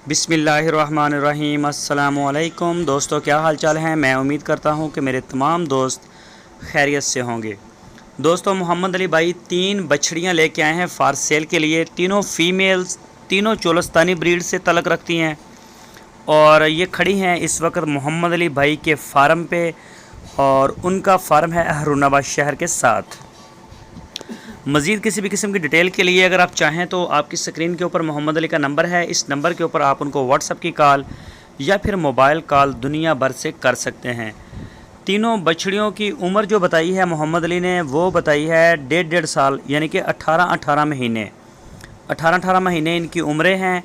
बिस्मिल्लाहिर्रहमानिर्रहीम। अस्सलामुअलैकुम दोस्तों, क्या हाल चाल हैं। मैं उम्मीद करता हूं कि मेरे तमाम दोस्त खैरियत से होंगे। दोस्तों, मोहम्मद अली भाई 3 बछड़ियां लेके आए हैं फार सेल के लिए। तीनों फीमेल्स, तीनों चोलस्तानी ब्रीड से तलक रखती हैं और ये खड़ी हैं इस वक्त मोहम्मद अली भाई के फार्म पे, और उनका फार्म है हरूनाबाद शहर के साथ। मज़ीद किसी भी किस्म की डिटेल के लिए अगर आप चाहें तो आपकी स्क्रीन के ऊपर मोहम्मद अली का नंबर है। इस नंबर के ऊपर आप उनको व्हाट्सएप की कॉल या फिर मोबाइल कॉल दुनिया भर से कर सकते हैं। तीनों बछड़ियों की उम्र जो बताई है मोहम्मद अली ने, वो बताई है 1.5 साल, यानी कि 18 महीने। 18 महीने इनकी उम्रें हैं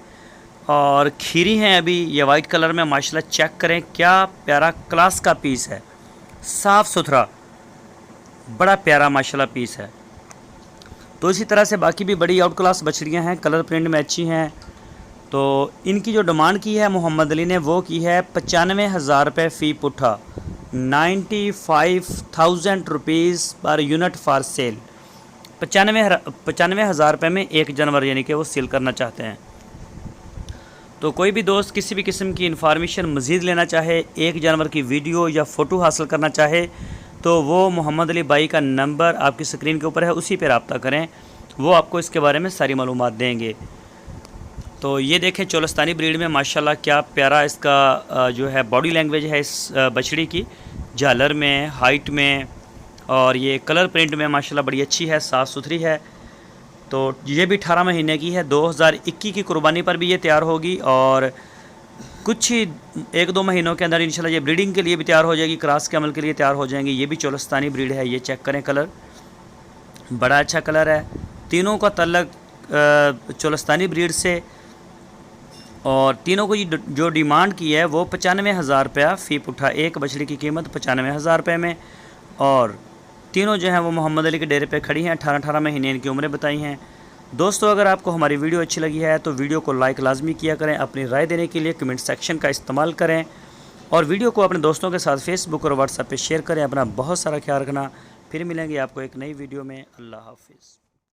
और खीरी हैं अभी। ये वाइट कलर में माशाल्लाह चेक करें, क्या प्यारा क्लास का पीस है, साफ़ सुथरा, बड़ा प्यारा माशाल्लाह पीस है। तो इसी तरह से बाकी भी बड़ी आउट क्लास बछड़ियाँ हैं, कलर प्रिंट में अच्छी हैं। तो इनकी जो डिमांड की है मोहम्मद अली ने, वो की है 95,000 रुपये फ़ी पुट्ठा, 95,000 rupees per unit for sale. 95,000 रुपये में एक जानवर यानी कि वो सेल करना चाहते हैं। तो कोई भी दोस्त किसी भी किस्म की इन्फॉर्मेशन मज़ीद लेना चाहे, एक जानवर की वीडियो या फ़ोटो हासिल करना चाहे, तो वो मोहम्मद अली भाई का नंबर आपकी स्क्रीन के ऊपर है, उसी पर रब्ता करें, वो आपको इसके बारे में सारी मालूमात देंगे। तो ये देखें चोलस्तानी ब्रीड में माशाल्लाह क्या प्यारा इसका जो है बॉडी लैंग्वेज है इस बछड़ी की, झालर में, हाइट में, और ये कलर प्रिंट में माशाल्लाह बड़ी अच्छी है, साफ़ सुथरी है। तो ये भी 18 महीने की है। 2021 की कुर्बानी पर भी ये तैयार होगी और कुछ ही 1-2 महीनों के अंदर इंशाल्लाह ये ब्रीडिंग के लिए भी तैयार हो जाएगी, क्रॉस के अमल के लिए तैयार हो जाएंगी। ये भी चोलस्तानी ब्रीड है। ये चेक करें, कलर बड़ा अच्छा कलर है। तीनों का तल्लक चोलस्तानी ब्रीड से, और तीनों को जो डिमांड की है वो 95,000 रुपया फ़ी पुट्ठा, एक बछड़ी की कीमत 95,000 रुपये में। और तीनों जो हैं वो मोहम्मद अली के डेरे पे खड़ी हैं। 18 महीने इनकी उम्रें बताई हैं। दोस्तों, अगर आपको हमारी वीडियो अच्छी लगी है तो वीडियो को लाइक लाजमी किया करें। अपनी राय देने के लिए कमेंट सेक्शन का इस्तेमाल करें और वीडियो को अपने दोस्तों के साथ फेसबुक और व्हाट्सएप पे शेयर करें। अपना बहुत सारा ख्याल रखना। फिर मिलेंगे आपको एक नई वीडियो में। अल्लाह हाफिज़।